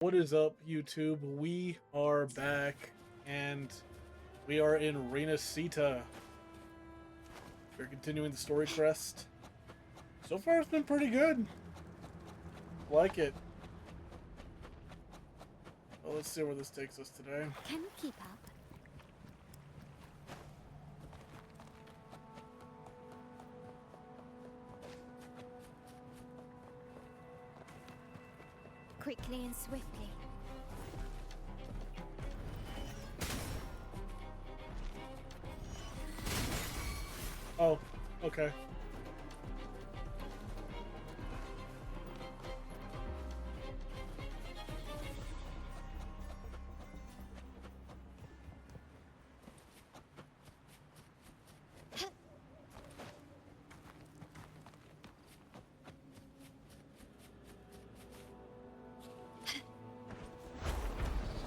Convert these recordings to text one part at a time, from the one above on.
What is up, YouTube? We are back, and we are in Reina Sita. We're continuing the story quest. So far, it's been pretty good. Like it. Well, let's see where this takes us today. Can you keep up? Quickly and swiftly. Oh, okay.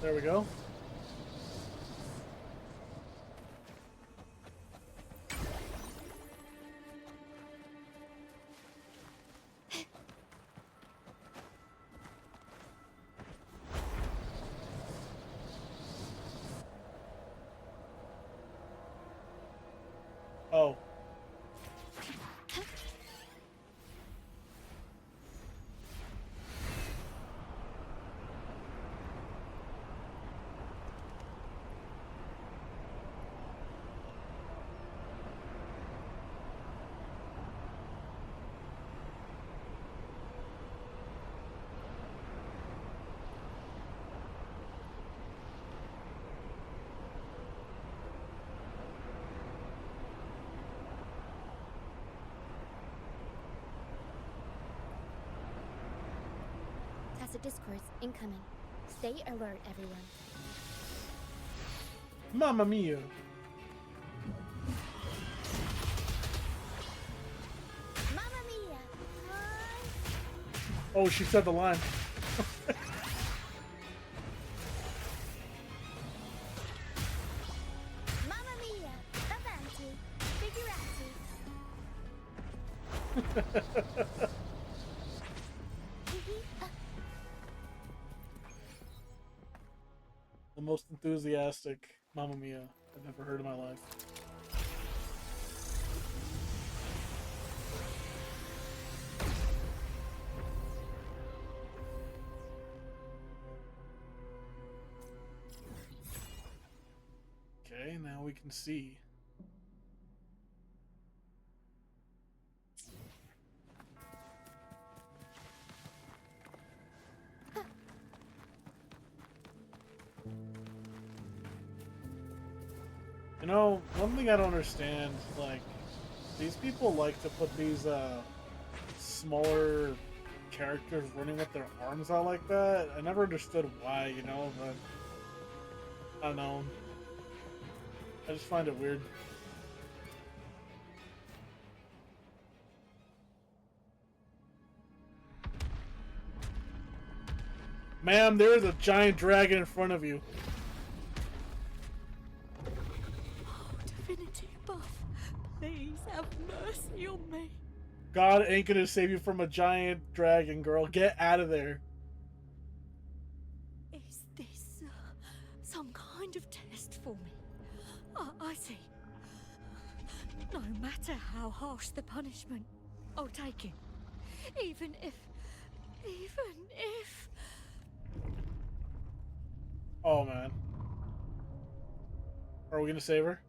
There we go. Oh. Tacit discourse incoming. Stay alert, everyone. Mamma mia. Mamma mia! Oh, she said the line. Mamma mia! Avanti! Figurati! The most enthusiastic Mamma Mia I've ever heard in my life. Okay, now we can see. You know, one thing I don't understand, like, these people like to put these, smaller characters running with their arms out like that. I never understood why, you know, but I don't know. I just find it weird. Ma'am, there is a giant dragon in front of you. Oh, divinity above, please have mercy on me. God ain't gonna save you from a giant dragon, girl. Get out of there. Is this some kind of test for me? I see. No matter how harsh the punishment, I'll take it. Even if... Oh, man. Are we gonna save her?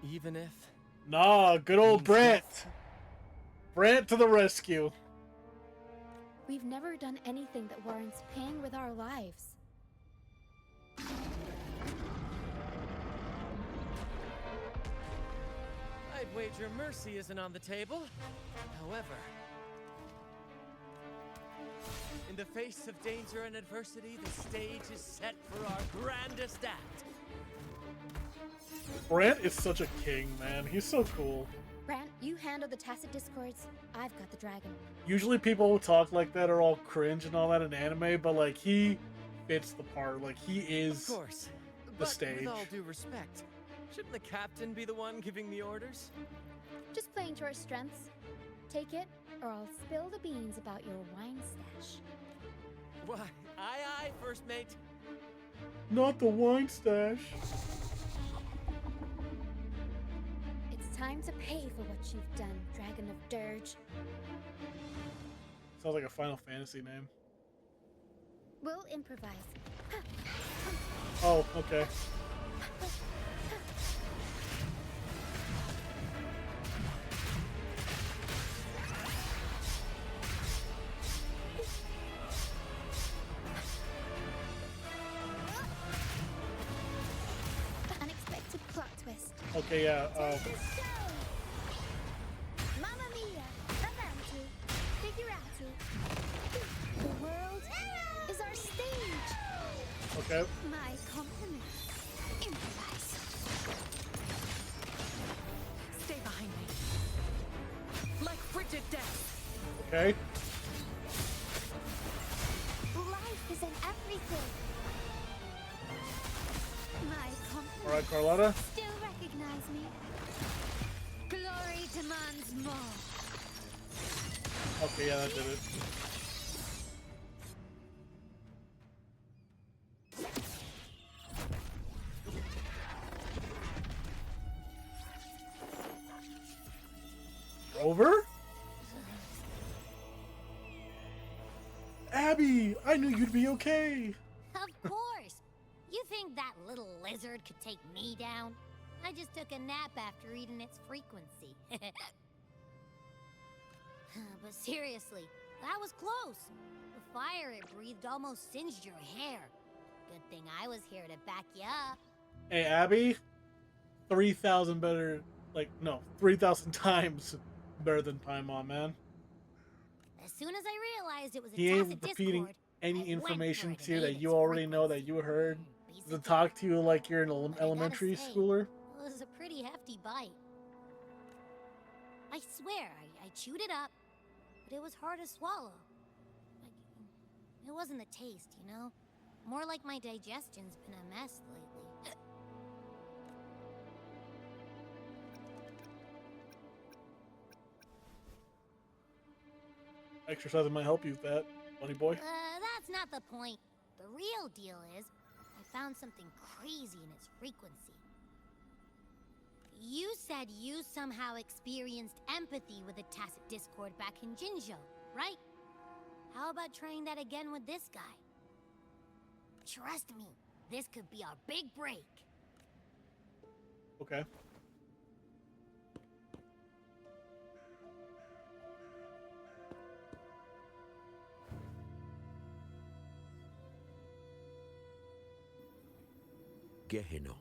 Even if... Nah, good old Brant. Brant to the rescue. We've never done anything that warrants paying with our lives. I'd wager mercy isn't on the table. However, in the face of danger and adversity, the stage is set for our grandest act. Brant is such a king, man. He's so cool. Brant, you handle the tacit discords. I've got the dragon. Usually people who talk like that are all cringe and all that in anime, but like he fits the part. Like he is Of course, the but stage. with all due respect, shouldn't the captain be the one giving the orders? Just to our strengths. Take it, or I'll spill the beans about your wine stash. Why, aye, first mate. Not the wine stash. It's time to pay for what you've done, Dragon of Dirge. Sounds like a Final Fantasy name. We'll improvise. Oh, okay. Unexpected plot twist. Okay, yeah. Mamma mia! Avanti! Figurati! The world is our stage! Okay. My compliments. Improvise. Stay behind me. Like frigid death. Okay. Life is in everything! My compliments. Alright, Carlotta. Still recognize me? Glory demands more. Okay, yeah, that did it. Over? Abby, I knew you'd be okay. Of course. You think that little lizard could take me down? I just took a nap after eating its frequency. But seriously, that was close. The fire it breathed almost singed your hair. Good thing I was here to back you up. Hey, Abby, 3,000 better, 3,000 times better than Paimon, man. As soon as I realized it was a He ain't tacit repeating discord, any I went information for it to you and that ate you its already know that frequency. you heard. To Piece of talk cake. to you like you're an But I gotta elementary say, schooler. It was a pretty hefty bite. I swear, I chewed it up, but it was hard to swallow. It wasn't the taste, you know? More like my digestion's been a mess lately. Exercising might help you with that, bunny boy. That's not the point. The real deal is, I found something crazy in its frequency. You said you somehow experienced empathy with the tacit discord back in Jinzhou, right? How about trying that again with this guy? Trust me, this could be our big break. Okay. Gehenna,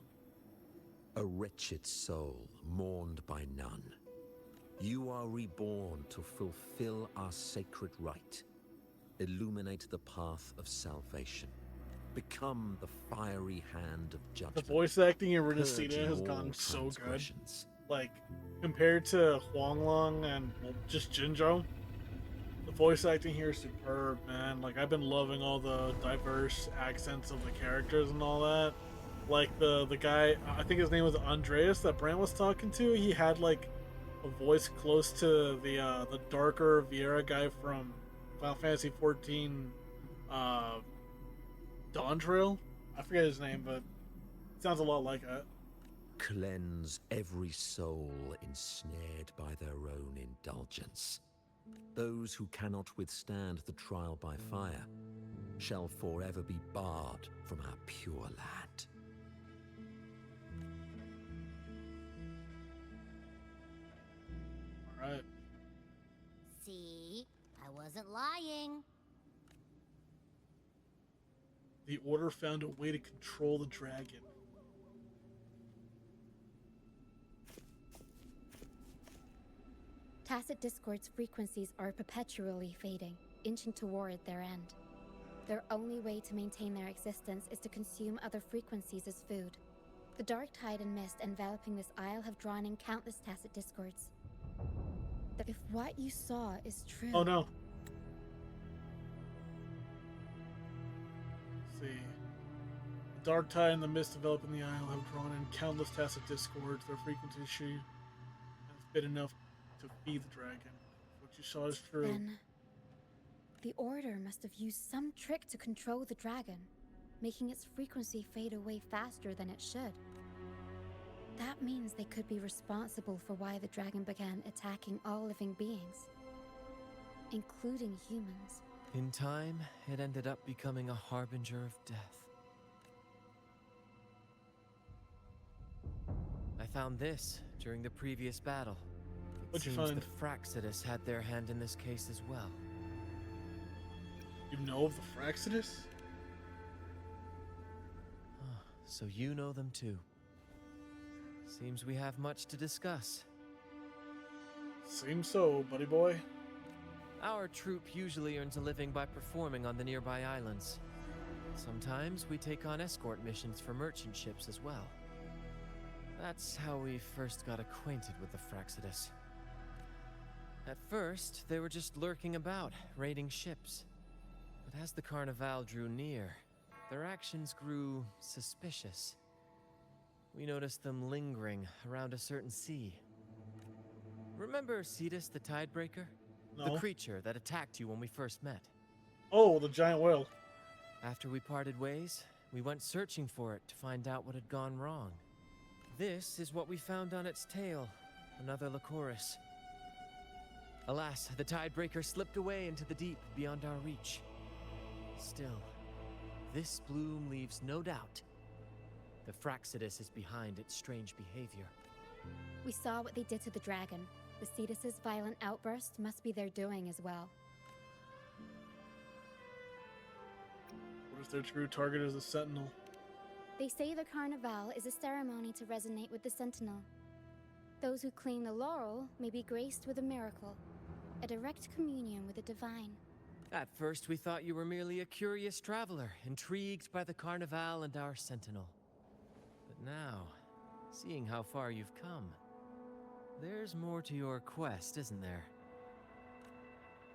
a wretched soul mourned by none. You are reborn to fulfill our sacred rite. Illuminate the path of salvation. Become the fiery hand of The judgment. voice acting in Purging Renacina has all gotten so good. transgressions. Like, compared to Huanglong and just Jinzhou, the voice acting here is superb, man. Like, I've been loving all the diverse accents of the characters and all that. Like, the guy, I think his name was Andreas, that Brant was talking to, he had, like, a voice close to the darker Vieira guy from Final Fantasy XIV, Dawn Trail? I forget his name, but it sounds a lot like that. Cleanse every soul ensnared by their own indulgence. Those who cannot withstand the trial by fire shall forever be barred from our pure land. Alright. See? I wasn't lying. The Order found a way to control the dragon. Tacit Discord's frequencies are perpetually fading, inching toward their end. Their only way to maintain their existence is to consume other frequencies as food. The dark tide and mist enveloping this isle have drawn in countless Tacit Discords. If what you saw is true... Oh no. Let's see. The dark tide and the mist developing the isle have drawn in countless Tacit Discords. Their frequency has been enough to feed the dragon. What you saw is true. Then, the Order must have used some trick to control the dragon, making its frequency fade away faster than it should. That means they could be responsible for why the dragon began attacking all living beings, including humans. In time, it ended up becoming a harbinger of death. I found this during the previous battle. It What'd you seems find? the Fraxidus had their hand in this case as well. You know of the Fraxidus? So you know them too. Seems we have much to discuss. Seems so, buddy boy. Our troop usually earns a living by performing on the nearby islands. Sometimes we take on escort missions for merchant ships as well. That's how we first got acquainted with the Fraxidus. At first, they were just lurking about, raiding ships. But as the Carnival drew near, their actions grew suspicious. We noticed them lingering around a certain sea. Remember Cetus the Tidebreaker? No. The creature that attacked you when we first met. Oh, the giant whale. After we parted ways, we went searching for it to find out what had gone wrong. This is what we found on its tail, another Lycoris. Alas, the Tidebreaker slipped away into the deep beyond our reach. Still, this bloom leaves no doubt. The Fraxidus is behind its strange behavior. We saw what they did to the dragon. The Cetus's violent outburst must be their doing as well. What if their true target is the Sentinel? They say the Carnival is a ceremony to resonate with the Sentinel. Those who claim the laurel may be graced with a miracle, a direct communion with the divine. At first, we thought you were merely a curious traveler, intrigued by the Carnival and our Sentinel. But now, seeing how far you've come, there's more to your quest, isn't there?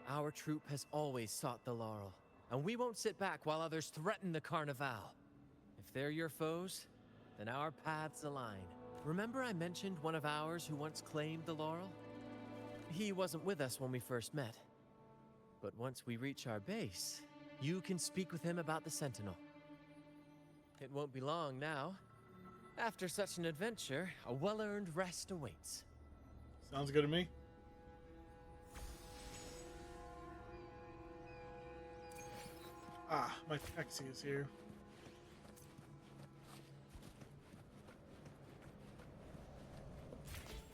Our troop has always sought the laurel, and we won't sit back while others threaten the Carnival. If they're your foes, then our paths align. Remember I mentioned one of ours who once claimed the laurel? He wasn't with us when we first met. But once we reach our base, you can speak with him about the Sentinel. It won't be long now. After such an adventure, a well-earned rest awaits. Sounds good to me. Ah, my taxi is here.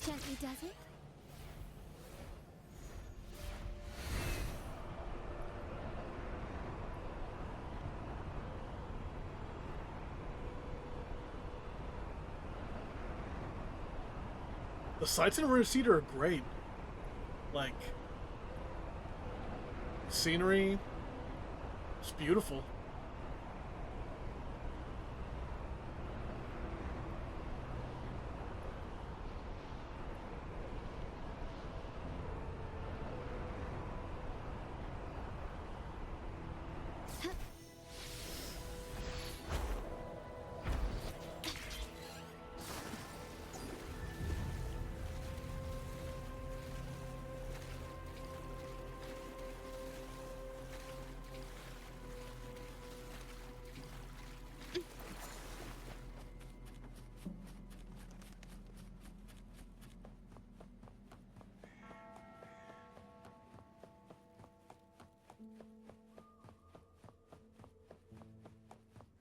Gently does it? The sights in Recedar are great. Like, scenery, it's beautiful.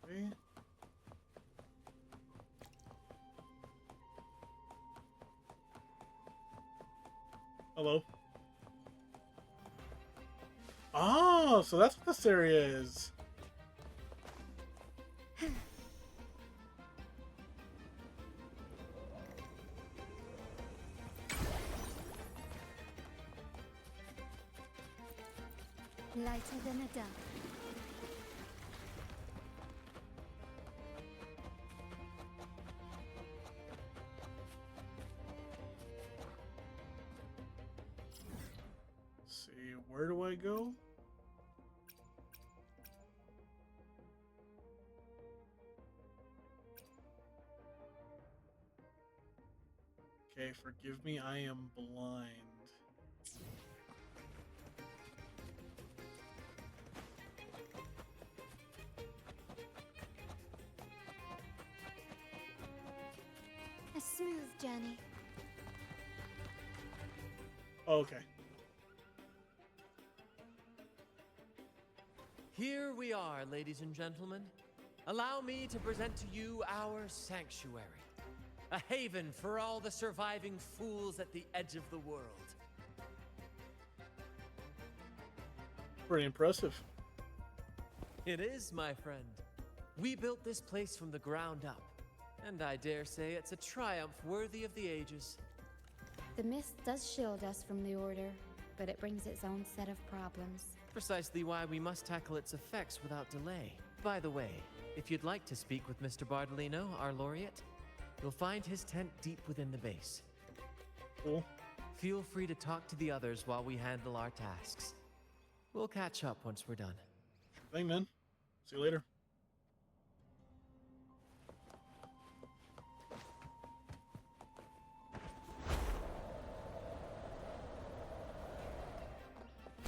Okay. Hello. Oh, so that's what this area is. Lighter than a dove. Let's see, where do I go? Okay, forgive me, I am blind. smooth journey. Okay. Here we are, ladies and gentlemen. Allow me to present to you our sanctuary. A haven for all the surviving fools at the edge of the world. Pretty impressive. It is, my friend. We built this place from the ground up, and I dare say it's a triumph worthy of the ages. The mist does shield us from the Order, but it brings its own set of problems. Precisely why we must tackle its effects without delay. By the way, if you'd like to speak with Mr. Bardolino, our laureate, you'll find his tent deep within the base. Cool. Feel free to talk to the others while we handle our tasks. We'll catch up once we're done. Thing, man. See you later.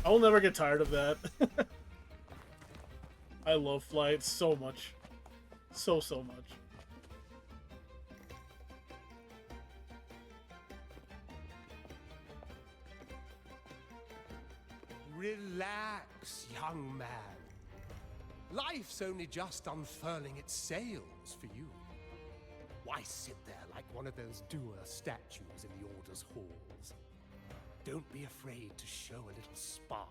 I will never get tired of that. I love flight so much. So much. Relax, young man. Life's only just unfurling its sails for you. Why sit there like one of those dour statues in the Order's halls? Don't be afraid to show a little spark.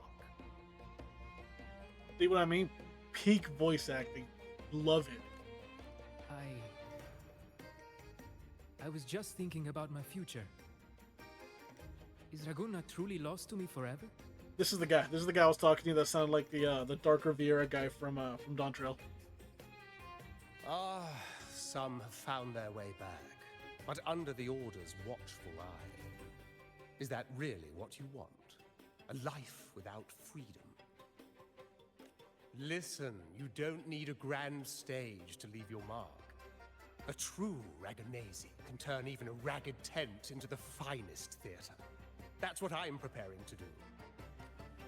See what I mean? Peak voice acting. Love it. I was just thinking about my future. Is Raguna truly lost to me forever? This is the guy. This is the guy I was talking to that sounded like the Darker Viera guy from Dawntrail. Ah, some have found their way back, but under the Order's watchful eye. Is that really what you want? A life without freedom? Listen, you don't need a grand stage to leave your mark. A true Raganazi can turn even a ragged tent into the finest theater. That's what I'm preparing to do.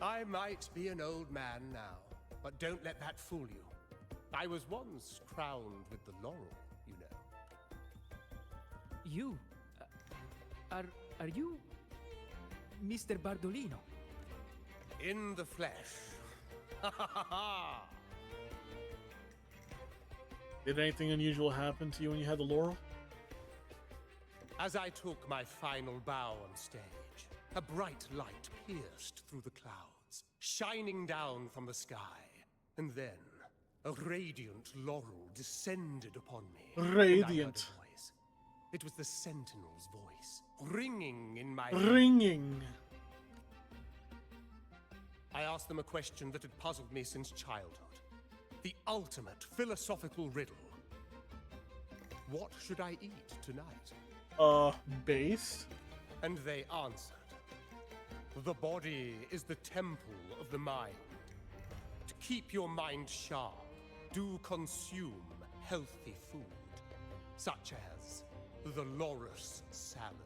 I might be an old man now, but don't let that fool you. I was once crowned with the laurel, you know. You? Are you Mr. Bardolino? In the flesh. Ha ha ha ha! Did anything unusual happen to you when you had the laurel? As I took my final bow on stage, a bright light pierced through the clouds, shining down from the sky. And then, a radiant laurel descended upon me. Radiant. And I heard a voice. It was the Sentinel's voice, ringing in my head. Ringing. I asked them a question that had puzzled me since childhood. The ultimate philosophical riddle. What should I eat tonight? Base? And they answered. The body is the temple of the mind. To keep your mind sharp, do consume healthy food, such as the Loris salad.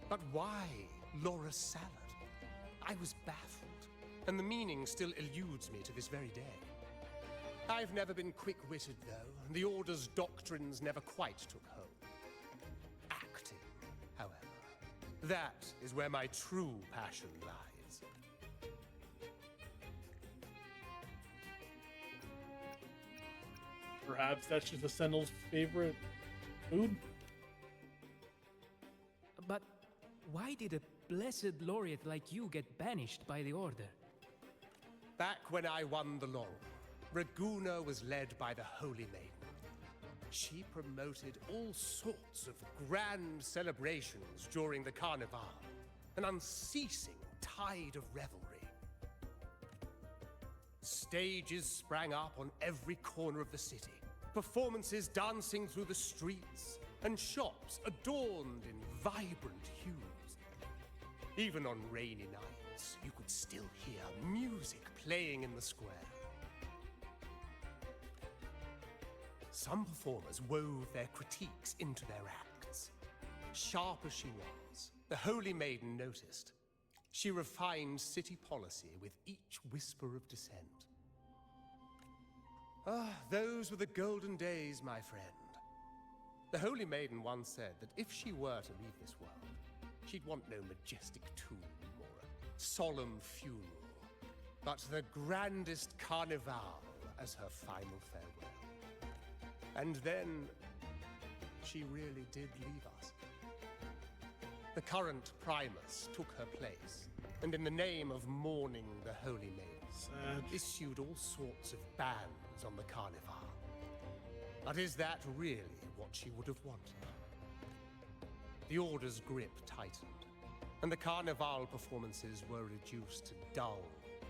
But why Loris salad? I was baffled, and the meaning still eludes me to this very day. I've never been quick-witted, though, and the Order's doctrines never quite took hold. Acting, however, that is where my true passion lies. Perhaps that's just the Sentinel's favorite food? But why did a blessed laureate like you get banished by the Order? Back when I won the laurel, Raguna was led by the Holy Maiden. She promoted all sorts of grand celebrations during the Carnival, an unceasing tide of revelry. Stages sprang up on every corner of the city, performances dancing through the streets, and shops adorned in vibrant hues. Even on rainy nights, you could still hear music playing in the square. Some performers wove their critiques into their acts. Sharp as she was, the Holy Maiden noticed. She refined city policy with each whisper of dissent. Ah, those were the golden days, my friend. The Holy Maiden once said that if she were to leave this world, she'd want no majestic tomb or a solemn funeral, but the grandest carnival as her final farewell. And then she really did leave us. The current Primus took her place, and in the name of mourning the Holy Maiden, Sad. issued all sorts of bans on the carnival. But is that really what she would have wanted? The Order's grip tightened, and the carnival performances were reduced to dull,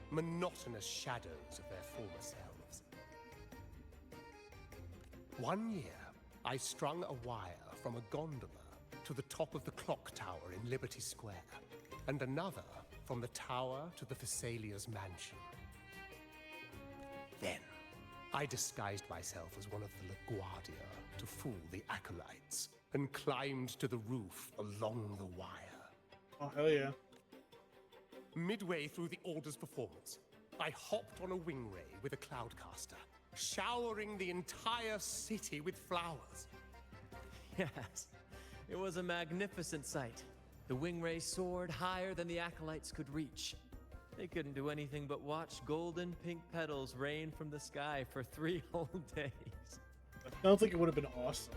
monotonous shadows of their former selves. One year, I strung a wire from a gondola to the top of the clock tower in Liberty Square, and another from the tower to the Thessalia's mansion. Then, I disguised myself as one of the LaGuardia to fool the acolytes, and climbed to the roof along the wire. Oh, hell yeah. Midway through the Order's performance, I hopped on a wing ray with a cloudcaster, showering the entire city with flowers. Yes, it was a magnificent sight. The wingray soared higher than the acolytes could reach. They couldn't do anything but watch golden pink petals rain from the sky for 3 whole days. I don't think it would have been awesome.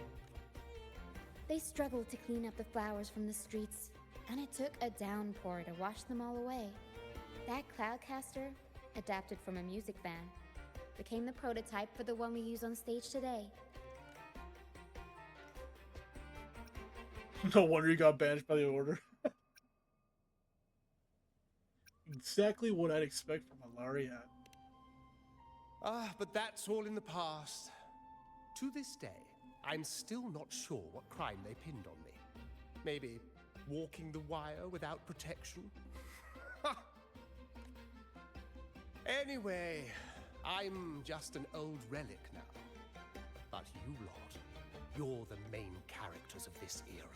They struggled to clean up the flowers from the streets, and it took a downpour to wash them all away. That cloudcaster, adapted from a music van, became the prototype for the one we use on stage today. No wonder you got banished by the Order. Exactly what I'd expect from a laureate. But that's all in the past. To this day, I'm still not sure what crime they pinned on me. Maybe walking the wire without protection? Anyway, I'm just an old relic now. But you lot, you're the main characters of this era.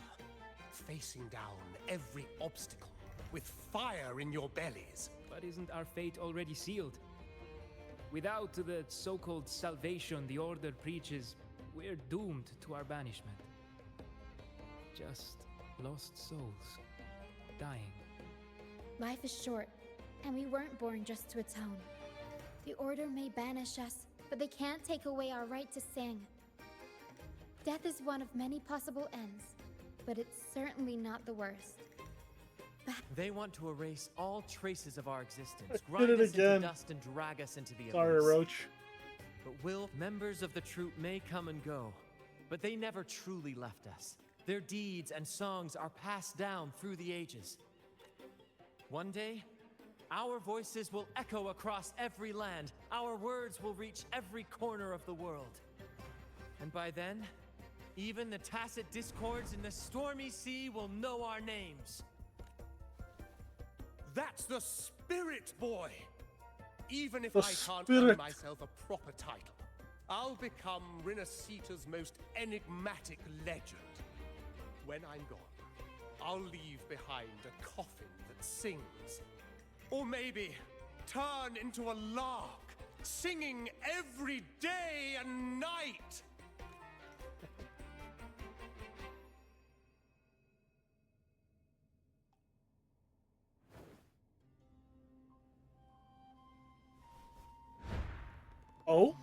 Facing down every obstacle with fire in your bellies. But isn't our fate already sealed? Without the so-called salvation the Order preaches, we're doomed to our banishment. Just lost souls, dying. Life is short, and we weren't born just to atone. The Order may banish us, but they can't take away our right to sing. Death is one of many possible ends, but it's certainly not the worst. They want to erase all traces of our existence, Did grind it us into again. dust and drag us into the Sorry, abyss. Roach. But members of the troupe may come and go, but they never truly left us. Their deeds and songs are passed down through the ages. One day, our voices will echo across every land. Our words will reach every corner of the world. And by then, even the tacit discords in the stormy sea will know our names. That's the spirit, boy! Even if The I can't spirit. earn myself a proper title, I'll become Rinasita's most enigmatic legend. When I'm gone, I'll leave behind a coffin that sings. Or maybe turn into a lark, singing every day and night! Oh?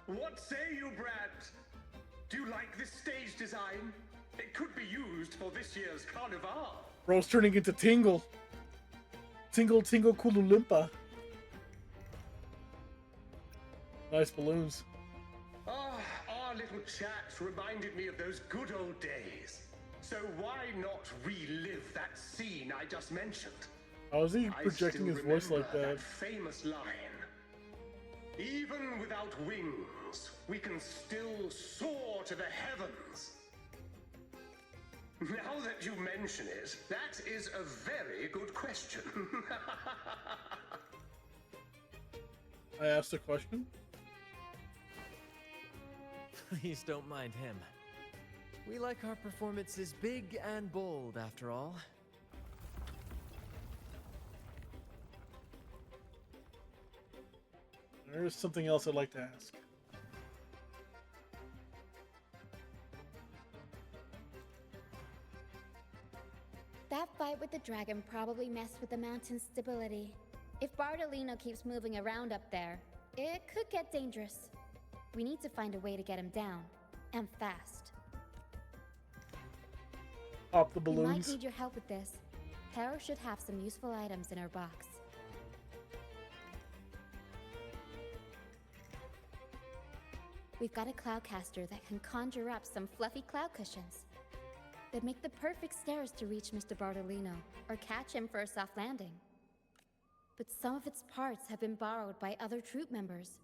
What say you, Brad? Do you like this stage design? It could be used for this year's carnival. Bro's turning into Tingle. Tingle, Tingle, Kululimpa. Nice balloons. Our little chat reminded me of those good old days. So why not relive that scene I just mentioned? How is he I projecting still his voice like remember that? famous line. Even without wings, we can still soar to the heavens. Now that you mention it, that is a very good question. I asked a question. Please don't mind him. We like our performances big and bold, after all. There's something else I'd like to ask. That fight with the dragon probably messed with the mountain's stability. If Bardolino keeps moving around up there, it could get dangerous. We need to find a way to get him down, and fast. Pop the We might balloons. need your help with this. Hera should have some useful items in her box. We've got a cloudcaster that can conjure up some fluffy cloud cushions. They'd make the perfect stairs to reach Mr. Bardolino, or catch him for a soft landing. But some of its parts have been borrowed by other troop members.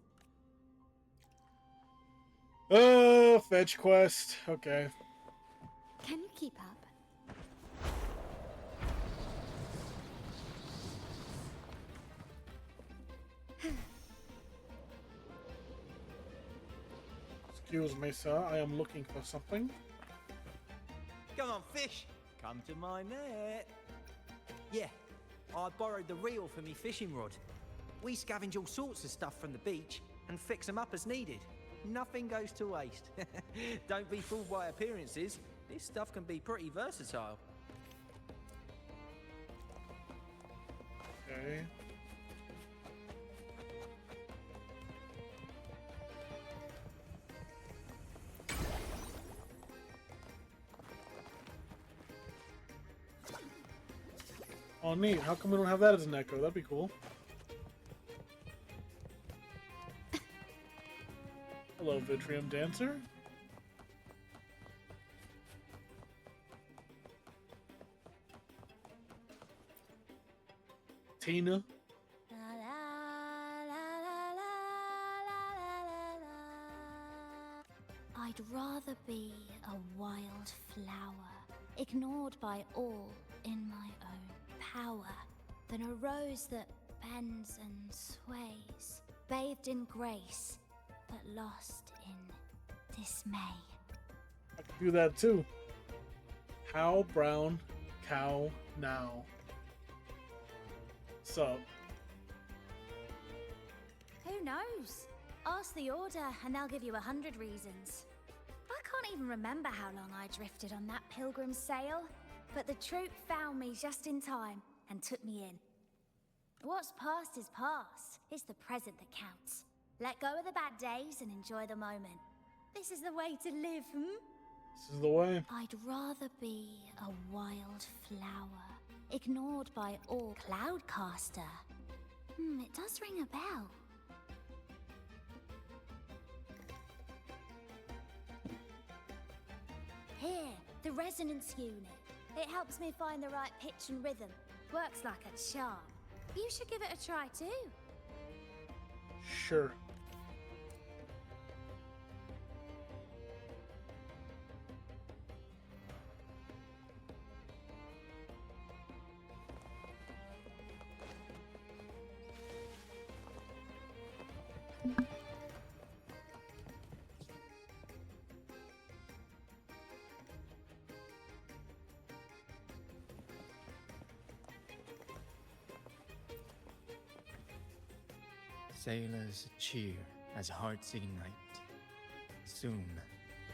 Fetch quest. Okay. Can you keep up? Excuse me, sir. I am looking for something. Come on, fish. Come to my net. Yeah, I borrowed the reel for me fishing rod. We scavenge all sorts of stuff from the beach and fix them up as needed. Nothing goes to waste. Don't be fooled by appearances. This stuff can be pretty versatile. Okay. Oh, neat. How come we don't have that as an echo? That'd be cool. Hello, Vitrium Dancer. Tina. I'd rather be a wild flower, ignored by all in my own power, than a rose that bends and sways, bathed in grace, but lost in dismay. I can do that too. How brown cow now. Sup? Who knows? Ask the Order and they'll give you 100 reasons. I can't even remember how long I drifted on that pilgrim's sail, but the troop found me just in time and took me in. What's past is past. It's the present that counts. Let go of the bad days and enjoy the moment. This is the way to live, This is the way. I'd rather be a wild flower, ignored by all. Cloudcaster. It does ring a bell. Here, the resonance unit. It helps me find the right pitch and rhythm. Works like a charm. You should give it a try too. Sure. Sailors cheer as hearts ignite. Soon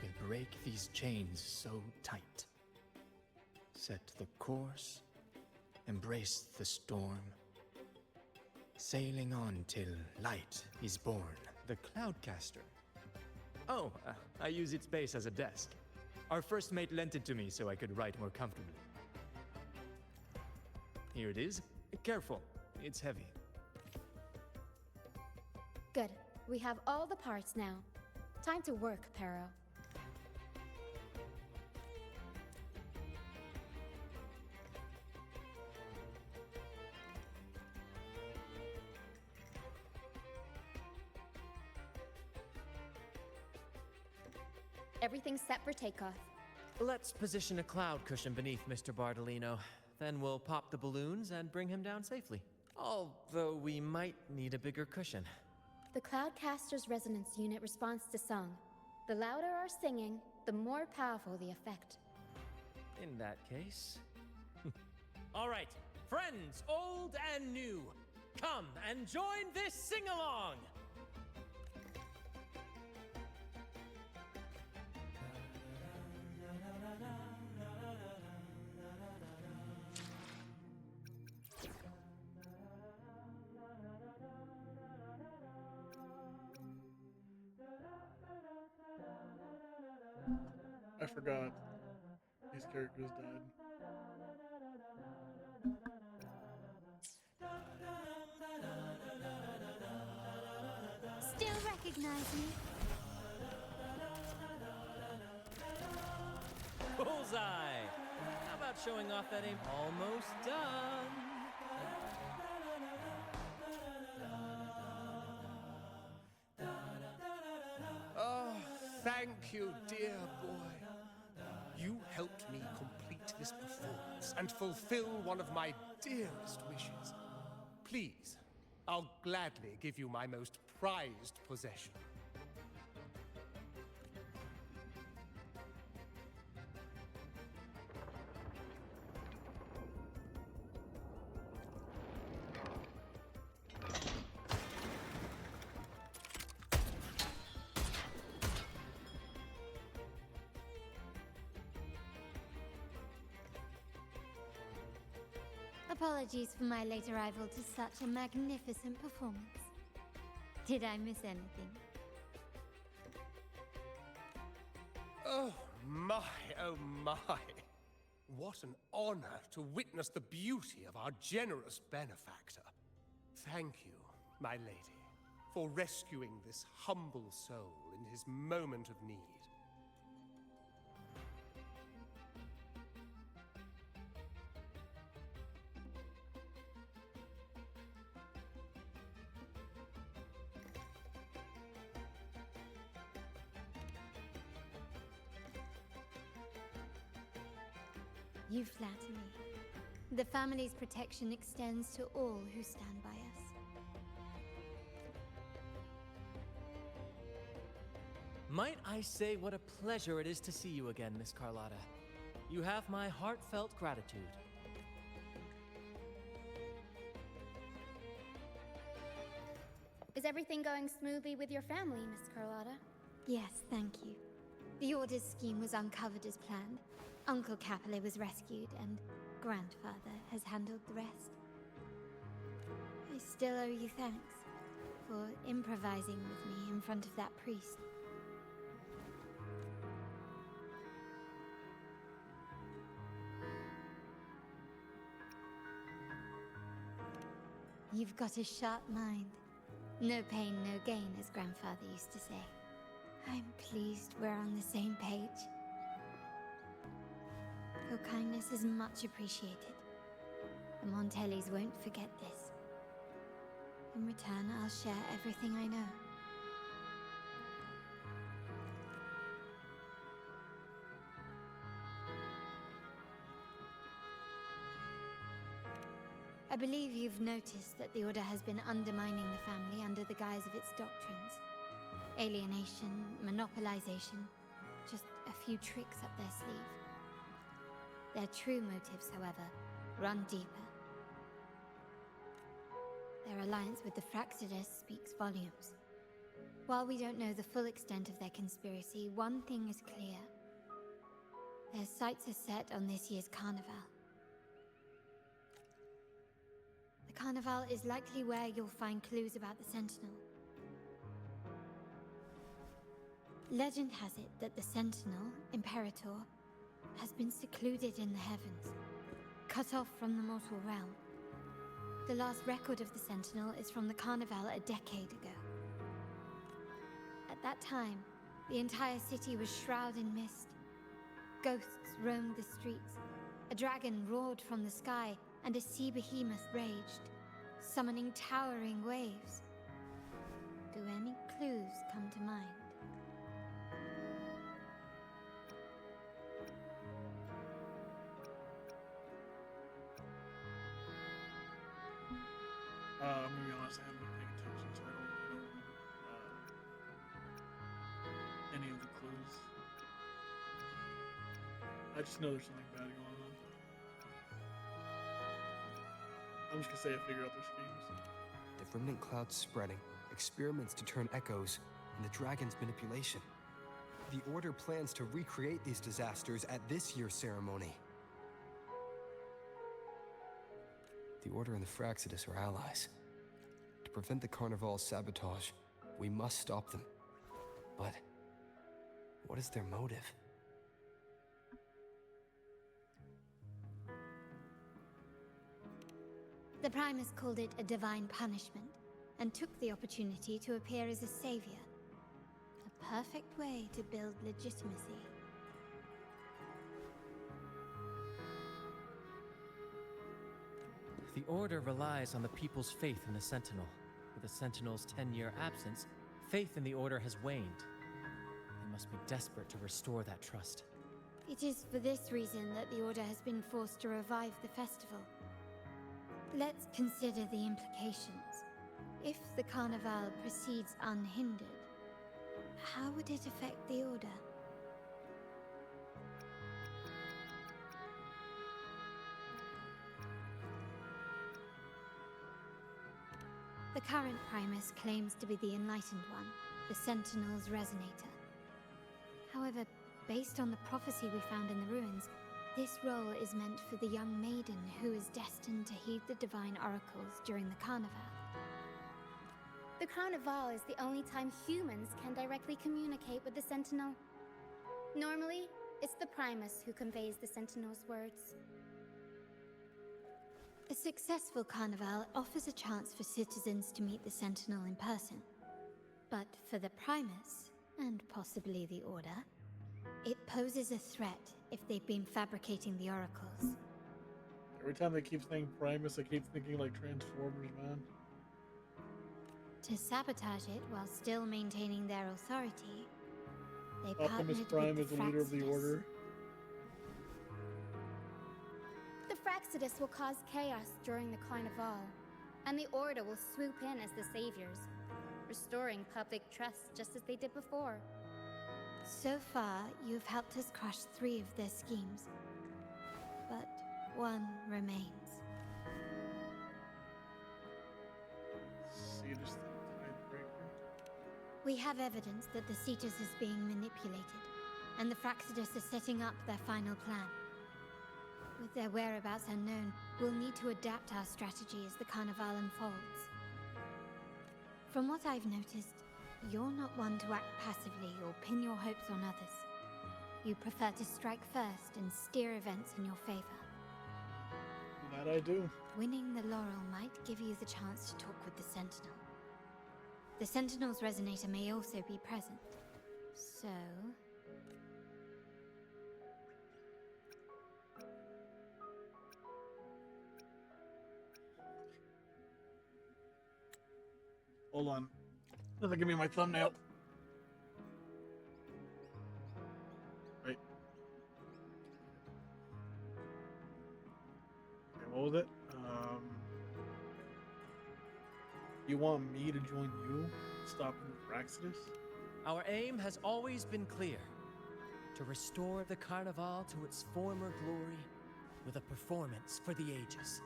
we'll break these chains so tight. Set the course, embrace the storm, sailing on till light is born. The Cloudcaster. Oh, I use its base as a desk. Our first mate lent it to me so I could write more comfortably. Here it is. Careful, it's heavy. Good. We have all the parts now. Time to work, Pero. Everything's set for takeoff. Let's position a cloud cushion beneath Mr. Bardolino. Then we'll pop the balloons and bring him down safely. Although we might need a bigger cushion. The Cloudcaster's resonance unit responds to song. The louder our singing, the more powerful the effect. In that case... All right, friends, old and new, come and join this sing-along! I forgot these characters died. Still recognize me? Bullseye! How about showing off that aim? Almost done. Oh, thank you, dear boy. You helped me complete this performance and fulfill one of my dearest wishes. Please, I'll gladly give you my most prized possession. Apologies for my late arrival to such a magnificent performance. Did I miss anything? Oh my, oh my. What an honor to witness the beauty of our generous benefactor. Thank you, my lady, for rescuing this humble soul in his moment of need. You flatter me. The family's protection extends to all who stand by us. Might I say what a pleasure it is to see you again, Miss Carlotta. You have my heartfelt gratitude. Is everything going smoothly with your family, Miss Carlotta? Yes, thank you. The Order's scheme was uncovered as planned. Uncle Capilet was rescued, and Grandfather has handled the rest. I still owe you thanks for improvising with me in front of that priest. You've got a sharp mind. No pain, no gain, as Grandfather used to say. I'm pleased we're on the same page. Your kindness is much appreciated. The Montellis won't forget this. In return, I'll share everything I know. I believe you've noticed that the Order has been undermining the family under the guise of its doctrines. Alienation, monopolization, just a few tricks up their sleeve. Their true motives, however, run deeper. Their alliance with the Fraxidus speaks volumes. While we don't know the full extent of their conspiracy, one thing is clear. Their sights are set on this year's carnival. The carnival is likely where you'll find clues about the Sentinel. Legend has it that the Sentinel, Imperator, has been secluded in the heavens, cut off from the mortal realm. The last record of the Sentinel is from the Carnival a decade ago. At that time, the entire city was shrouded in mist. Ghosts roamed the streets. A dragon roared from the sky, and a sea behemoth raged, summoning towering waves. Do any clues come to mind? I'm gonna be honest, I haven't been paying attention, so I don't know any of the clues. I just know there's something bad going on. I'm just gonna say I figured out their schemes. The remnant cloud's spreading, experiments to turn echoes, and the dragon's manipulation. The Order plans to recreate these disasters at this year's ceremony. The Order and the Fraxidus are allies. To prevent the Carnival's sabotage, we must stop them. But what is their motive? The Primus called it a divine punishment, and took the opportunity to appear as a savior. A perfect way to build legitimacy. The Order relies on the people's faith in the Sentinel. With the Sentinel's 10-year absence, faith in the Order has waned. They must be desperate to restore that trust. It is for this reason that the Order has been forced to revive the festival. Let's consider the implications. If the Carnival proceeds unhindered, how would it affect the Order? The current Primus claims to be the Enlightened One, the Sentinel's Resonator. However, based on the prophecy we found in the ruins, this role is meant for the young maiden who is destined to heed the divine oracles during the Carnival. The Carnival is the only time humans can directly communicate with the Sentinel. Normally, it's the Primus who conveys the Sentinel's words. A successful Carnival offers a chance for citizens to meet the Sentinel in person. But for the Primus, and possibly the Order, it poses a threat if they've been fabricating the oracles. Every time they keep saying Primus, I keep thinking like Transformers, man. To sabotage it while still maintaining their authority, they Optimus partnered Prime with is the leader of the Order. The Fraxidus will cause chaos during the Carnival, and the Order will swoop in as the saviors, restoring public trust just as they did before. So far, you've helped us crush 3 of their schemes. But one remains. Cetus the Tidebreaker. We have evidence that the Cetus is being manipulated, and the Fraxidus are setting up their final plan. With their whereabouts unknown, we'll need to adapt our strategy as the Carnival unfolds. From what I've noticed, you're not one to act passively or pin your hopes on others. You prefer to strike first and steer events in your favor. That I do. Winning the laurel might give you the chance to talk with the Sentinel. The Sentinel's Resonator may also be present. So... Hold on. Doesn't give me my thumbnail. Wait. Okay, what was it? You want me to join you? Stopping the Fraxidus? Our aim has always been clear. To restore the Carnival to its former glory with a performance for the ages.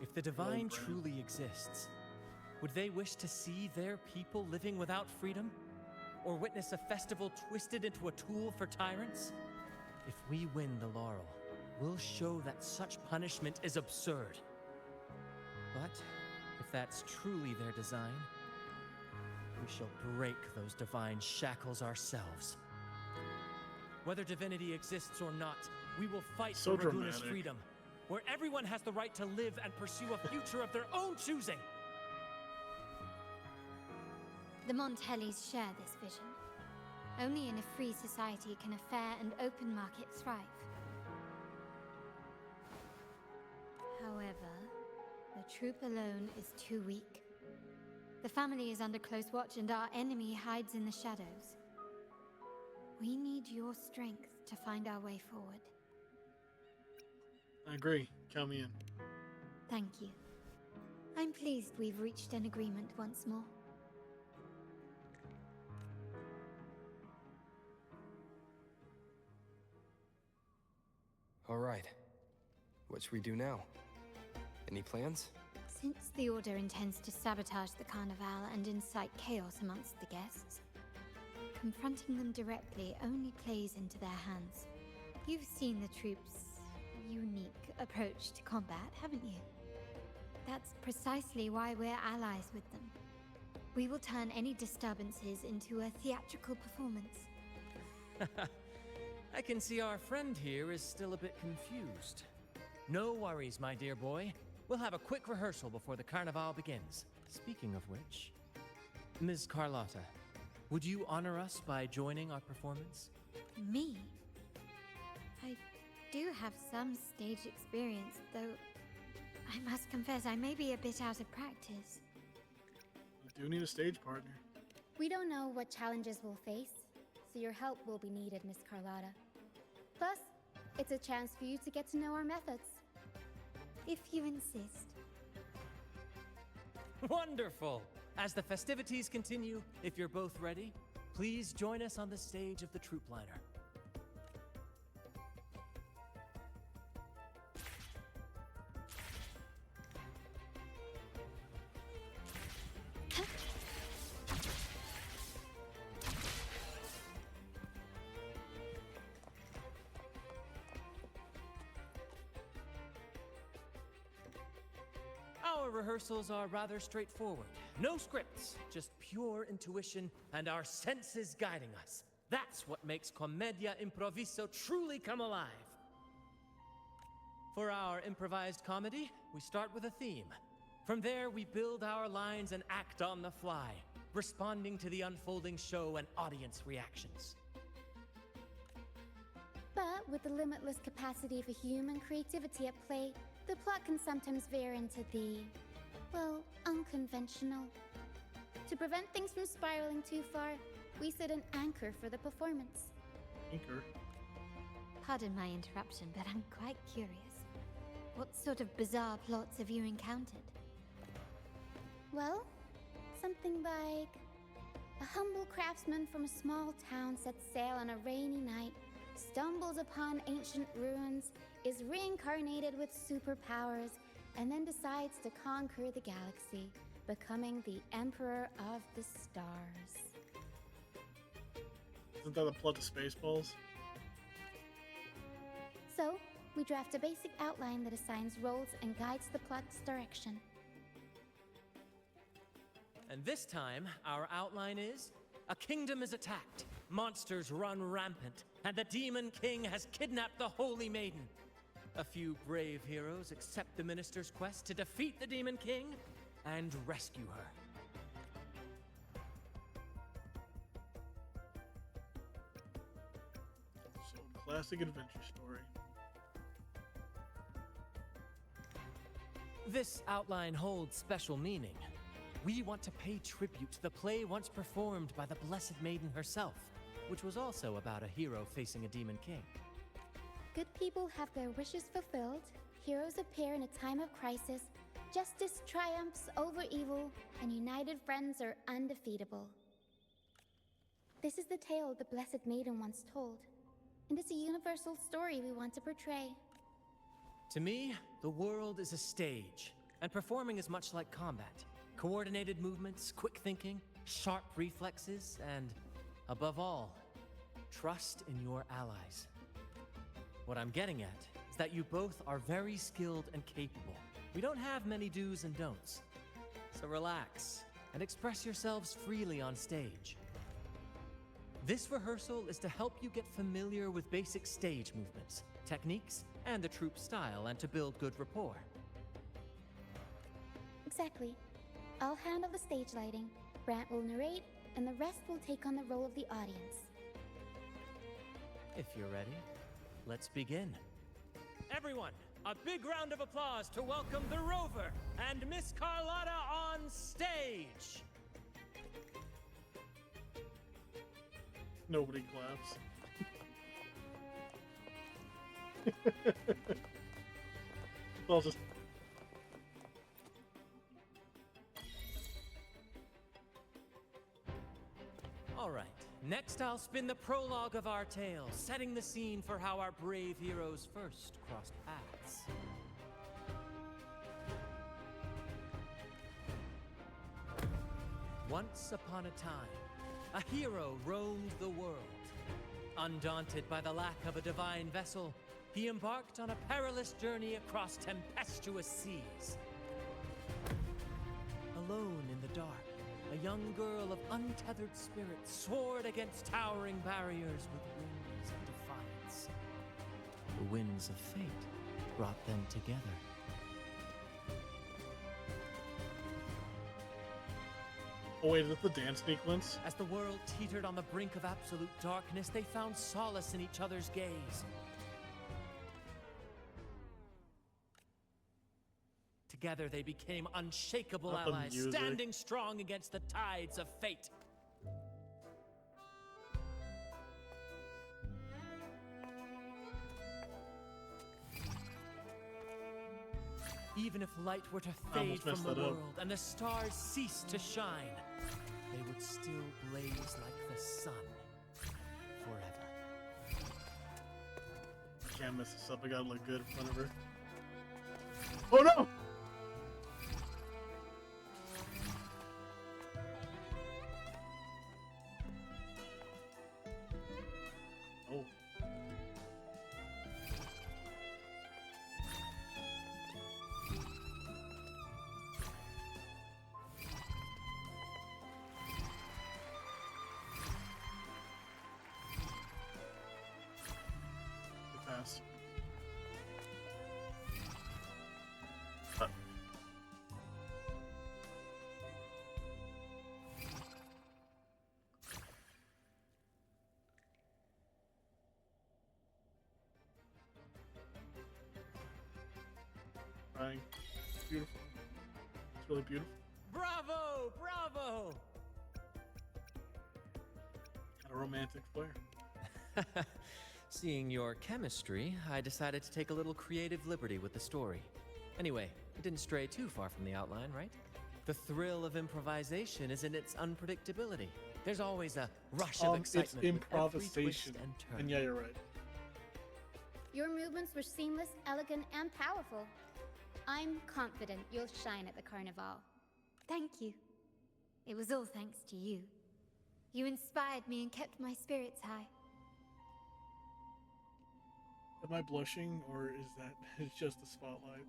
If the Divine truly exists, would they wish to see their people living without freedom? Or witness a festival twisted into a tool for tyrants? If we win the laurel, we'll show that such punishment is absurd. But if that's truly their design, we shall break those divine shackles ourselves. Whether divinity exists or not, we will fight for Raguna's freedom, where everyone has the right to live and pursue a future of their own choosing. The Montellis share this vision. Only in a free society can a fair and open market thrive. However, the troop alone is too weak. The family is under close watch and our enemy hides in the shadows. We need your strength to find our way forward. I agree. Count me in. Thank you. I'm pleased we've reached an agreement once more. All right. What should we do now? Any plans? Since the Order intends to sabotage the Carnival and incite chaos amongst the guests, confronting them directly only plays into their hands. You've seen the troops' unique approach to combat, haven't you? That's precisely why we're allies with them. We will turn any disturbances into a theatrical performance. I can see our friend here is still a bit confused. No worries, my dear boy. We'll have a quick rehearsal before the Carnival begins. Speaking of which, Ms. Carlotta, would you honor us by joining our performance? Me? I do have some stage experience, though I must confess I may be a bit out of practice. We do need a stage partner. We don't know what challenges we'll face, so your help will be needed, Miss Carlotta. Plus, it's a chance for you to get to know our methods. If you insist. Wonderful! As the festivities continue, if you're both ready, please join us on the stage of the troop liner. Our rehearsals are rather straightforward. No scripts, just pure intuition and our senses guiding us. That's what makes Commedia Improviso truly come alive. For our improvised comedy, we start with a theme. From there, we build our lines and act on the fly, responding to the unfolding show and audience reactions. But with the limitless capacity for human creativity at play, the plot can sometimes veer into the, well, unconventional. To prevent things from spiraling too far, we set an anchor for the performance. Anchor? Pardon my interruption, but I'm quite curious. What sort of bizarre plots have you encountered? Well, something like a humble craftsman from a small town sets sail on a rainy night, stumbles upon ancient ruins, is reincarnated with superpowers, and then decides to conquer the galaxy, becoming the Emperor of the Stars. Isn't that the plot of Spaceballs? So, we draft a basic outline that assigns roles and guides the plot's direction. And this time, our outline is: a kingdom is attacked, monsters run rampant, and the Demon King has kidnapped the Holy Maiden. A few brave heroes accept the minister's quest to defeat the Demon King and rescue her. So, classic adventure story. This outline holds special meaning. We want to pay tribute to the play once performed by the Blessed Maiden herself, which was also about a hero facing a Demon King. Good people have their wishes fulfilled, heroes appear in a time of crisis, justice triumphs over evil, and united friends are undefeatable. This is the tale the Blessed Maiden once told, and it's a universal story we want to portray. To me, the world is a stage, and performing is much like combat. Coordinated movements, quick thinking, sharp reflexes, and, above all, trust in your allies. What I'm getting at is that you both are very skilled and capable. We don't have many do's and don'ts. So relax and express yourselves freely on stage. This rehearsal is to help you get familiar with basic stage movements, techniques, and the troupe style, and to build good rapport. Exactly. I'll handle the stage lighting, Brant will narrate, and the rest will take on the role of the audience. If you're ready, let's begin. Everyone, a big round of applause to welcome the Rover and Miss Carlotta on stage! Nobody claps. I'll just... All right, next I'll spin the prologue of our tale, setting the scene for how our brave heroes first crossed paths. Once upon a time, a hero roamed the world. Undaunted by the lack of a divine vessel, he embarked on a perilous journey across tempestuous seas. Alone in the dark, a young girl of untethered spirit soared against towering barriers with wings of defiance. The winds of fate. brought them together. Oh wait, is it the dance sequence? As the world teetered on the brink of absolute darkness, they found solace in each other's gaze. Together they became unshakable Not the allies, music. standing strong against the tides of fate. Even if light were to I fade almost from messed the that up. world and the stars cease to shine, they would still blaze like the sun forever. Can't mess this up. I gotta look good in front of her. Oh no! Oh. Good pass. Crying. Beautiful. It's really beautiful. Bravo! Bravo! Got a romantic flair. Seeing your chemistry, I decided to take a little creative liberty with the story. Anyway, it didn't stray too far from the outline, right? The thrill of improvisation is in its unpredictability. There's always a rush of It's excitement with every twist improvisation. and turn. And yeah, you're right. Your movements were seamless, elegant, and powerful. I'm confident you'll shine at the carnival. Thank you. It was all thanks to you. You inspired me and kept my spirits high. Am I blushing, or is that it's just the spotlight?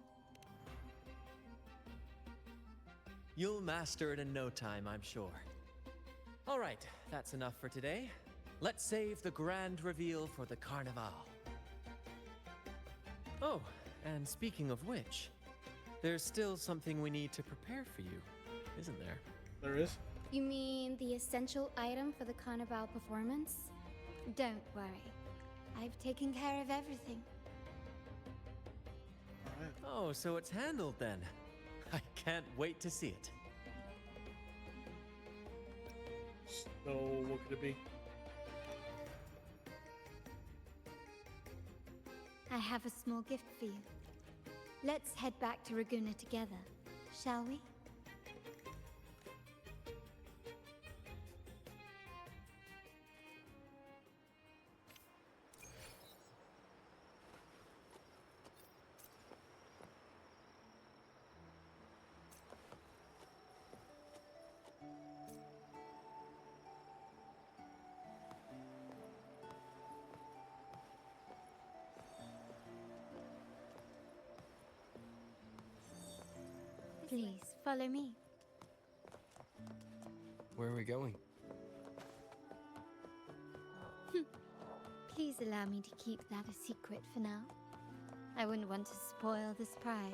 You'll master it in no time, I'm sure. All right, that's enough for today. Let's save the grand reveal for the carnival. Oh, and speaking of which, there's still something we need to prepare for you, isn't there? There is? You mean the essential item for the carnival performance? Don't worry. I've taken care of everything. Alright. Oh, so it's handled then. I can't wait to see it. So, what could it be? I have a small gift for you. Let's head back to Raguna together, shall we? Please, follow me. Where are we going? Please allow me to keep that a secret for now. I wouldn't want to spoil the surprise.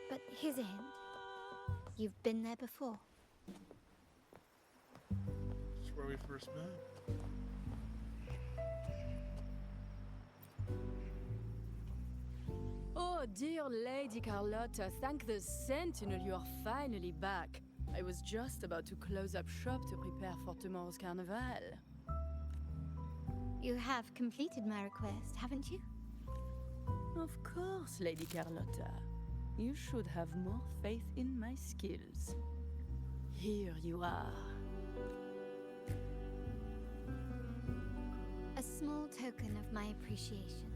But here's a hint. You've been there before. It's where we first met. Oh, dear Lady Carlotta, thank the Sentinel you are finally back. I was just about to close up shop to prepare for tomorrow's carnival. You have completed my request, haven't you? Of course, Lady Carlotta. You should have more faith in my skills. Here you are. A small token of my appreciation.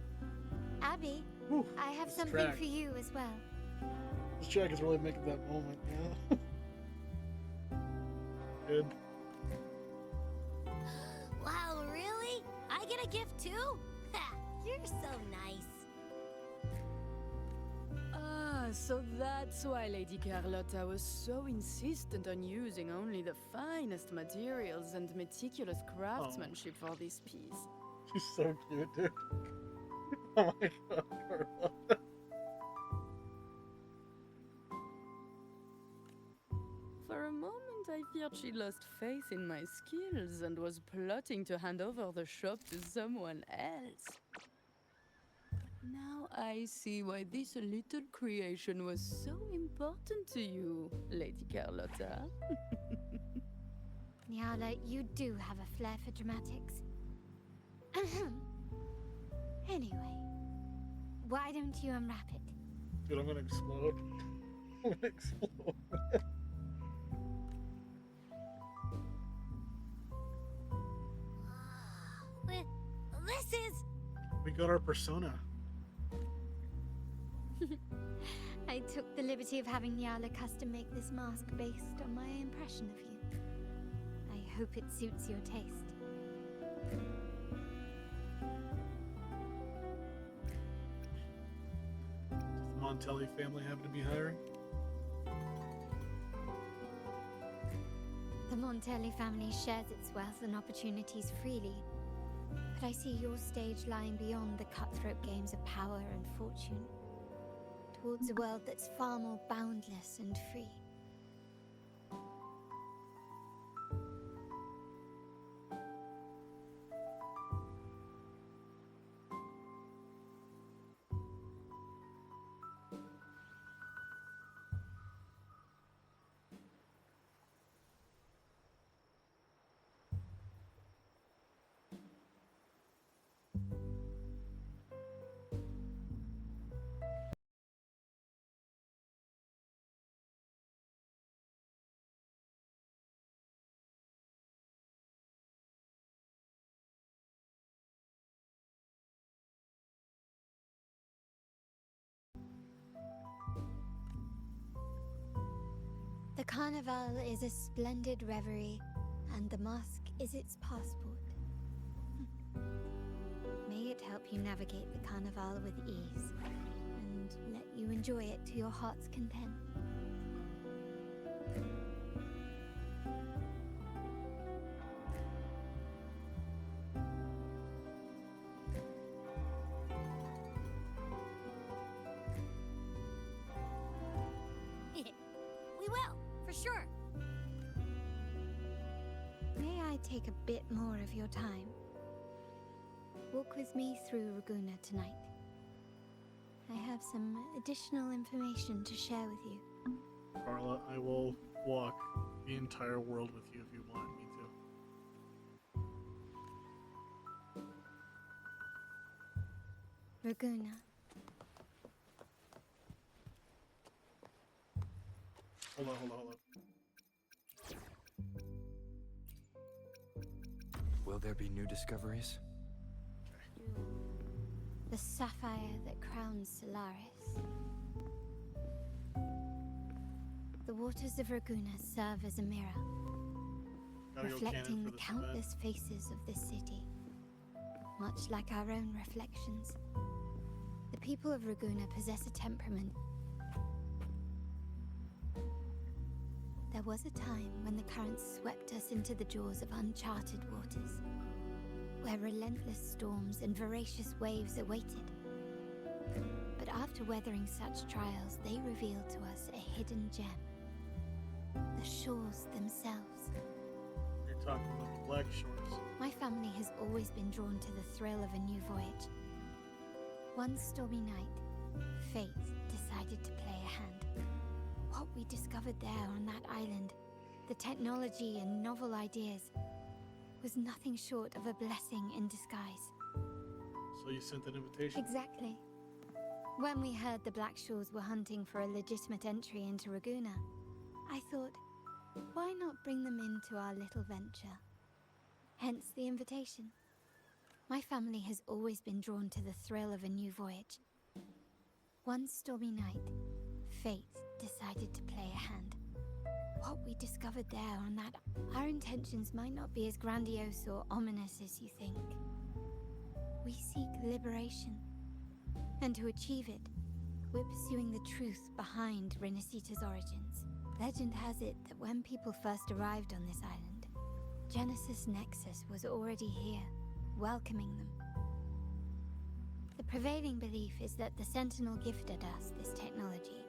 Abby, Whew, I have this something track. for you as well. This track is really making that moment, yeah. Good. Wow, really? I get a gift too? Ha! You're so nice. Ah, so that's why Lady Carlotta was so insistent on using only the finest materials and meticulous craftsmanship for this piece. She's so cute, dude. Oh my god, Carlotta. For a moment, I feared she lost faith in my skills and was plotting to hand over the shop to someone else. But now I see why this little creation was so important to you, Lady Carlotta. Nyala, you do have a flair for dramatics. Anyway, why don't you unwrap it? Dude, I'm gonna explode. I'm gonna explode. This is... We got our persona. I took the liberty of having Nyala custom make this mask based on my impression of you. I hope it suits your taste. Does the Montelli family happen to be hiring? The Montelli family shares its wealth and opportunities freely, but I see your stage lying beyond the cutthroat games of power and fortune, towards a world that's far more boundless and free. The Carnival is a splendid reverie, and the mask is its passport. May it help you navigate the Carnival with ease, and let you enjoy it to your heart's content. We will, for sure. May I take a bit more of your time? Walk with me through Ragusa tonight. I have some additional information to share with you. Carla, I will walk the entire world with you if you want me to. Ragusa. Hold on. Will there be new discoveries? The sapphire that crowns Solaris. The waters of Ragusa serve as a mirror, reflecting the countless faces of this city, much like our own reflections. The people of Ragusa possess a temperament. There was a time when the currents swept us into the jaws of uncharted waters, where relentless storms and voracious waves awaited. But after weathering such trials, they revealed to us a hidden gem. The shores themselves. You're talking about the Black Shores. My family has always been drawn to the thrill of a new voyage. One stormy night, fate decided to play a hand. What we discovered there on that island, the technology and novel ideas, was nothing short of a blessing in disguise. So you sent an invitation? Exactly. When we heard the Black Shores were hunting for a legitimate entry into Ragusa, I thought, why not bring them into our little venture? Hence the invitation. My family has always been drawn to the thrill of a new voyage. One stormy night, fate decided to play a hand. What we discovered there on that... Our intentions might not be as grandiose or ominous as you think. We seek liberation. And to achieve it, we're pursuing the truth behind Renacita's origins. Legend has it that when people first arrived on this island, Genesis Nexus was already here, welcoming them. The prevailing belief is that the Sentinel gifted us this technology,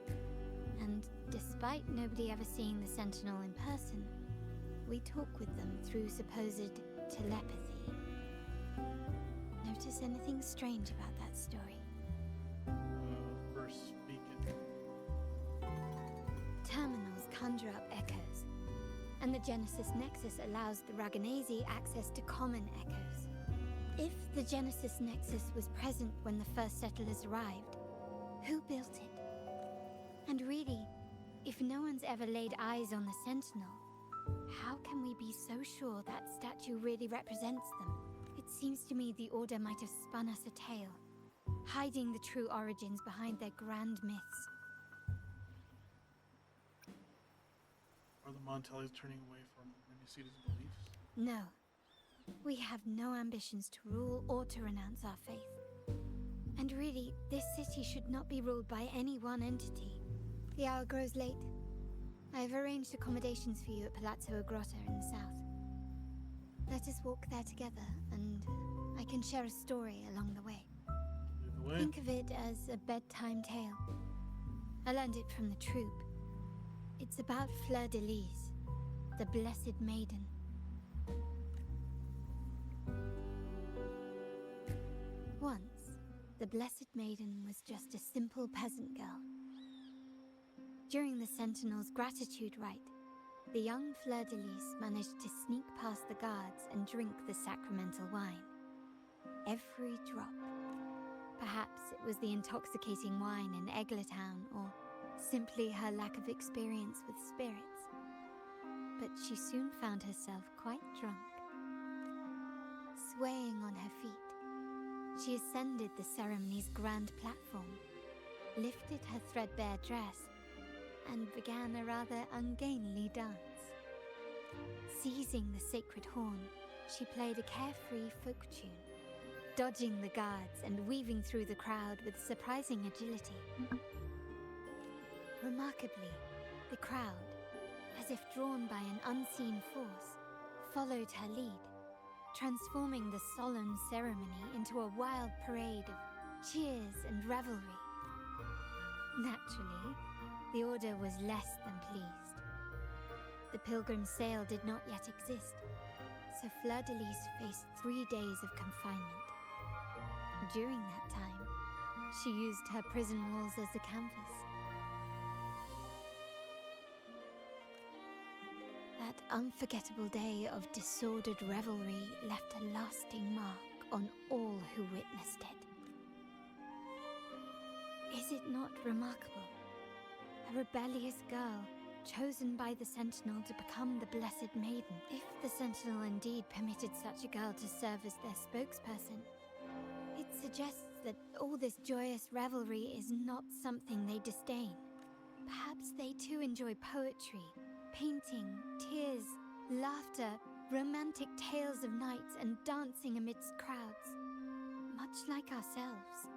And despite nobody ever seeing the Sentinel in person, we talk with them through supposed telepathy. Notice anything strange about that story? First beacon. Terminals conjure up echoes, and the Genesis Nexus allows the Raganese access to common echoes. If the Genesis Nexus was present when the first settlers arrived, who built it? And really, if no one's ever laid eyes on the Sentinel, how can we be so sure that statue really represents them? It seems to me the Order might have spun us a tale, hiding the true origins behind their grand myths. Are the Montellis turning away from Renicida's beliefs? No. We have no ambitions to rule or to renounce our faith. And really, this city should not be ruled by any one entity. The hour grows late. I have arranged accommodations for you at Palazzo Grotta in the south. Let us walk there together, and I can share a story along the way. Think of it as a bedtime tale. I learned it from the troupe. It's about Fleur de Lis, the Blessed Maiden. Once, the Blessed Maiden was just a simple peasant girl. During the Sentinel's gratitude rite, the young Fleur de Lis managed to sneak past the guards and drink the sacramental wine. Every drop. Perhaps it was the intoxicating wine in Eggletown, or simply her lack of experience with spirits. But she soon found herself quite drunk. Swaying on her feet, she ascended the ceremony's grand platform, lifted her threadbare dress, and began a rather ungainly dance. Seizing the sacred horn, she played a carefree folk tune, dodging the guards and weaving through the crowd with surprising agility. Remarkably, the crowd, as if drawn by an unseen force, followed her lead, transforming the solemn ceremony into a wild parade of cheers and revelry. Naturally, the Order was less than pleased. The pilgrim sale did not yet exist, so Fleur de Lis faced 3 days of confinement. During that time, she used her prison walls as a canvas. That unforgettable day of disordered revelry left a lasting mark on all who witnessed it. Is it not remarkable? A rebellious girl, chosen by the Sentinel to become the Blessed Maiden. If the Sentinel indeed permitted such a girl to serve as their spokesperson, it suggests that all this joyous revelry is not something they disdain. Perhaps they too enjoy poetry, painting, tears, laughter, romantic tales of nights, and dancing amidst crowds, much like ourselves.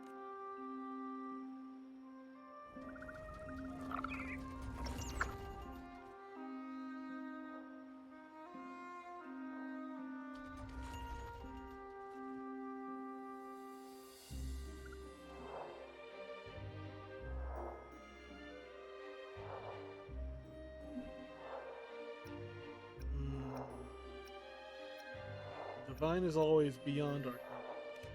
Divine is always beyond our knowledge.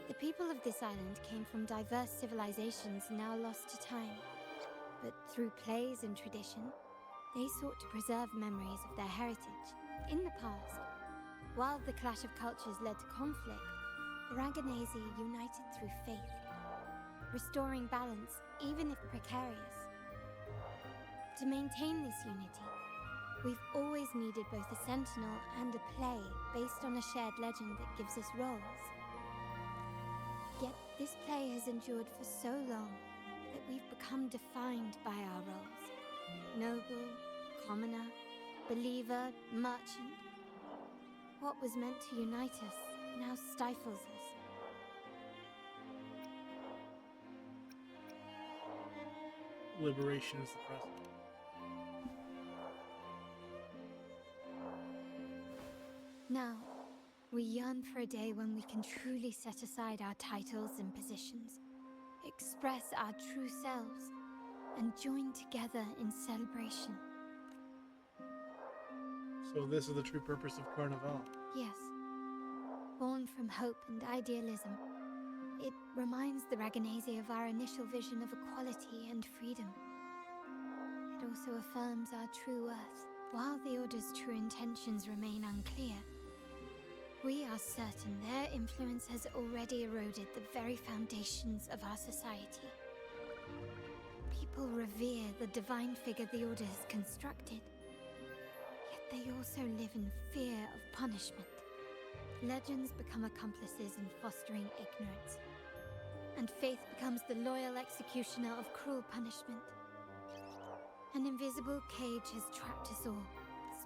The people of this island came from diverse civilizations now lost to time. But through plays and tradition, they sought to preserve memories of their heritage. In the past, while the clash of cultures led to conflict, the Raganese united through faith, restoring balance even if precarious. To maintain this unity, we've always needed both a sentinel and a play based on a shared legend that gives us roles. Yet this play has endured for so long that we've become defined by our roles. Noble, commoner, believer, merchant. What was meant to unite us now stifles us. Liberation is the present. Now, We yearn for a day when we can truly set aside our titles and positions, express our true selves, and join together in celebration. So this is the true purpose of Carnival. Yes. Born from hope and idealism, it reminds the Raganese of our initial vision of equality and freedom. It also affirms our true worth. While the Order's true intentions remain unclear, we are certain their influence has already eroded the very foundations of our society. People revere the divine figure the Order has constructed, yet they also live in fear of punishment. Legends become accomplices in fostering ignorance, and faith becomes the loyal executioner of cruel punishment. An invisible cage has trapped us all.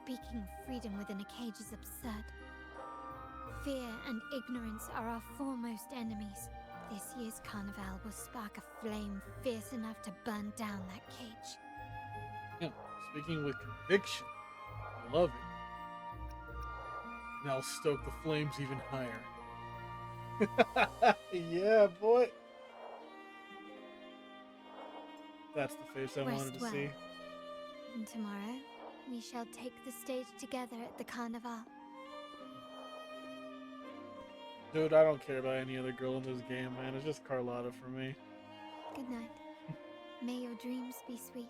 Speaking of freedom within a cage is absurd. Fear and ignorance are our foremost enemies. This year's carnival will spark a flame fierce enough to burn down that cage. Yeah, speaking with conviction. I love it. And I'll stoke the flames even higher. Yeah, boy. That's the face I wanted to see. And tomorrow, we shall take the stage together at the carnival. Dude, I don't care about any other girl in this game, man. It's just Carlotta for me. Good night. May your dreams be sweet.